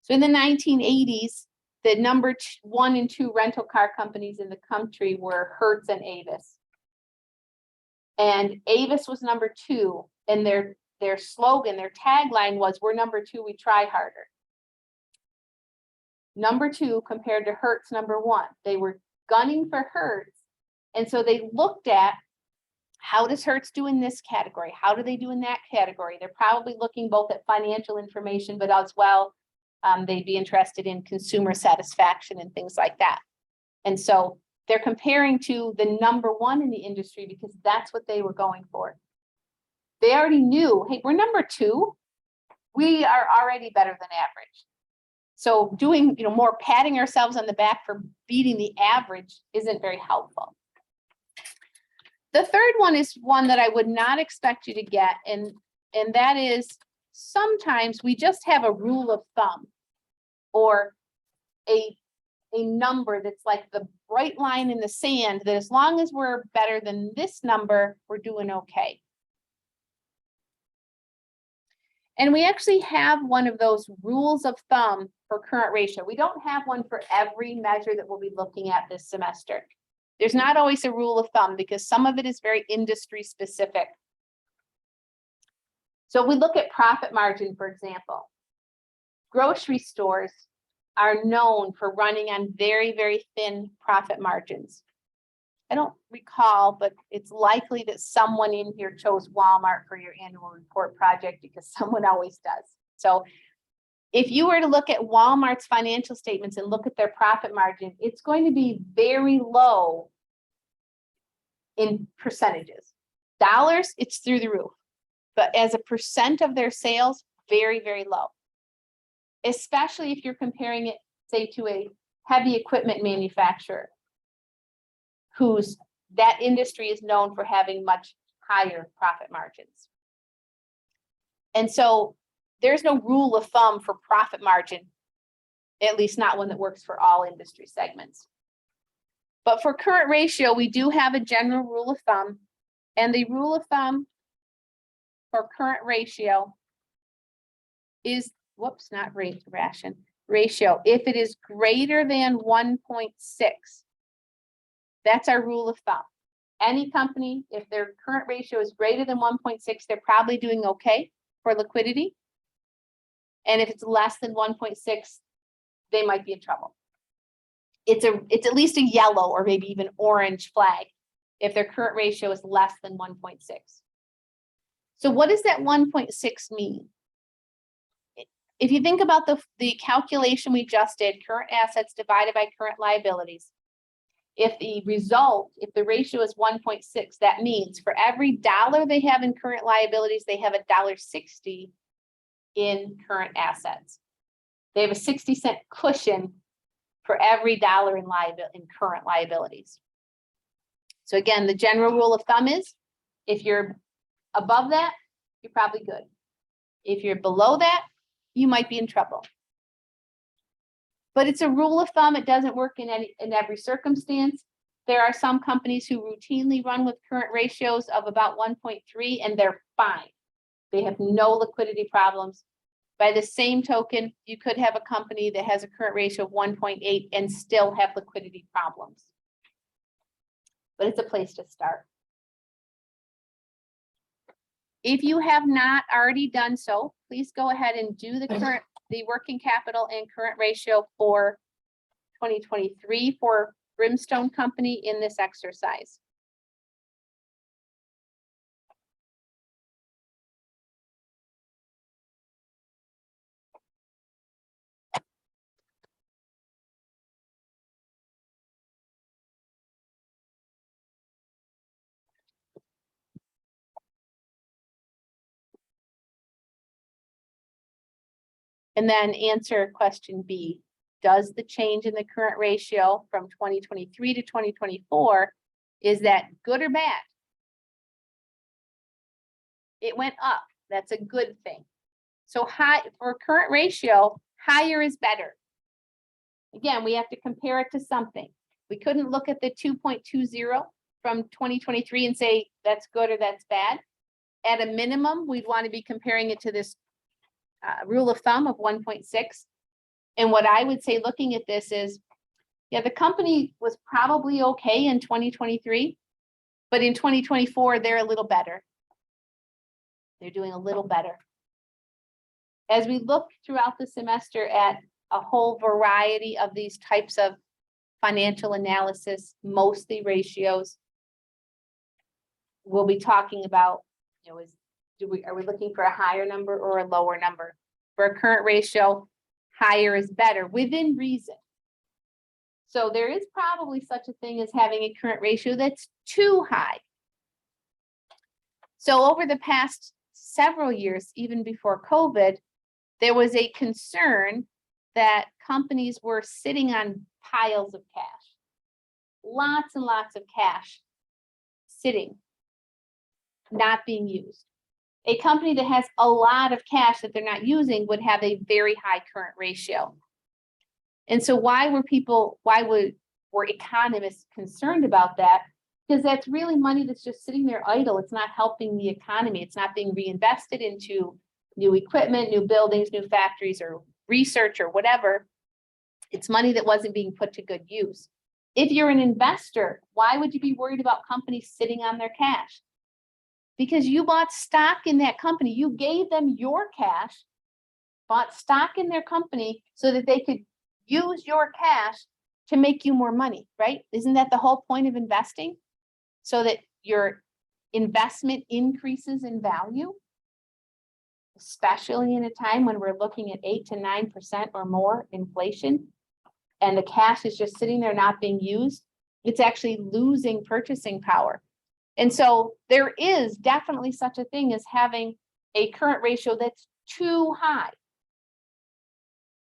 So in the 1980s, the number 1 and 2 rental car companies in the country were Hertz and Avis. And Avis was number 2, and their slogan, their tagline was, we're number 2, we try harder. Number 2 compared to Hertz number 1. They were gunning for Hertz. And so they looked at, how does Hertz do in this category? How do they do in that category? They're probably looking both at financial information, but as well, they'd be interested in consumer satisfaction and things like that. And so they're comparing to the number 1 in the industry because that's what they were going for. They already knew, hey, we're number 2. We are already better than average. So doing, more patting ourselves on the back for beating the average isn't very helpful. The third one is one that I would not expect you to get, and that is sometimes we just have a rule of thumb or a number that's like the bright line in the sand that as long as we're better than this number, we're doing okay. And we actually have one of those rules of thumb for current ratio. We don't have one for every measure that we'll be looking at this semester. There's not always a rule of thumb because some of it is very industry specific. So if we look at profit margin, for example, grocery stores are known for running on very, very thin profit margins. I don't recall, but it's likely that someone in here chose Walmart for your annual report project because someone always does. So if you were to look at Walmart's financial statements and look at their profit margin, it's going to be very low in percentages. Dollars, it's through the roof. But as a percent of their sales, very, very low. Especially if you're comparing it, say, to a heavy equipment manufacturer whose that industry is known for having much higher profit margins. And so there's no rule of thumb for profit margin, at least not one that works for all industry segments. But for current ratio, we do have a general rule of thumb, and the rule of thumb for current ratio is, ratio. If it is greater than 1.6, that's our rule of thumb. Any company, if their current ratio is greater than 1.6, they're probably doing okay for liquidity. And if it's less than 1.6, they might be in trouble. It's at least a yellow or maybe even orange flag if their current ratio is less than 1.6. So what does that 1.6 mean? If you think about the calculation we just did, current assets divided by current liabilities, if the ratio is 1.6, that means for every dollar they have in current liabilities, they have $1.60 in current assets. They have a 60-cent cushion for every dollar in current liabilities. So again, the general rule of thumb is if you're above that, you're probably good. If you're below that, you might be in trouble. But it's a rule of thumb. It doesn't work in every circumstance. There are some companies who routinely run with current ratios of about 1.3 and they're fine. They have no liquidity problems. By the same token, you could have a company that has a current ratio of 1.8 and still have liquidity problems. But it's a place to start. If you have not already done so, please go ahead and do the working capital and current ratio for 2023 for Brimstone Company in this exercise. And then answer question B. Does the change in the current ratio from 2023 to 2024, is that good or bad? It went up. That's a good thing. So high for current ratio, higher is better. Again, we have to compare it to something. We couldn't look at the 2.20 from 2023 and say that's good or that's bad. At a minimum, we'd want to be comparing it to this rule of thumb of 1.6. And what I would say looking at this is, yeah, the company was probably okay in 2023, but in 2024, they're a little better. They're doing a little better. As we look throughout the semester at a whole variety of these types of financial analysis, mostly ratios, we'll be talking about, you know, are we looking for a higher number or a lower number? For a current ratio, higher is better within reason. So there is probably such a thing as having a current ratio that's too high. So over the past several years, even before COVID, there was a concern that companies were sitting on piles of cash, lots and lots of cash sitting, not being used. A company that has a lot of cash that they're not using would have a very high current ratio. And so why were economists concerned about that? Because that's really money that's just sitting there idle. It's not helping the economy. It's not being reinvested into new equipment, new buildings, new factories, or research or whatever. It's money that wasn't being put to good use. If you're an investor, why would you be worried about companies sitting on their cash? Because you bought stock in that company. You gave them your cash, bought stock in their company so that they could use your cash to make you more money, right? Isn't that the whole point of investing? So that your investment increases in value, especially in a time when we're looking at 8 to 9% or more inflation, and the cash is just sitting there not being used. It's actually losing purchasing power. And so there is definitely such a thing as having a current ratio that's too high,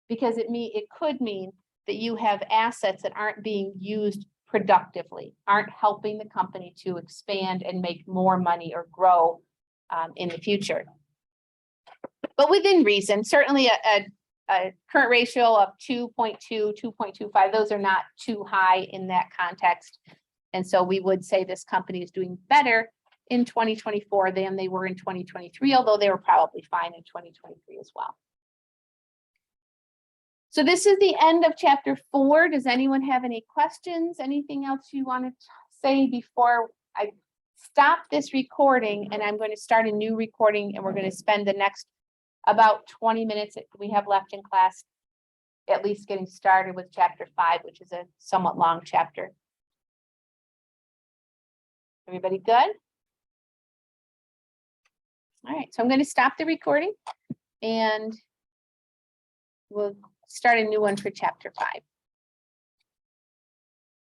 because it could mean that you have assets that aren't being used productively, aren't helping the company to expand and make more money or grow in the future. But within reason, certainly a current ratio of 2.2, 2.25, those are not too high in that context. And so we would say this company is doing better in 2024 than they were in 2023, although they were probably fine in 2023 as well. So this is the end of chapter 4. Does anyone have any questions? Anything else you want to say before I stop this recording? And I'm going to start a new recording, and we're going to spend the next about 20 minutes that we have left in class, at least getting started with chapter 5, which is a somewhat long chapter. Everybody good? All right, so I'm going to stop the recording and we'll start a new one for chapter 5.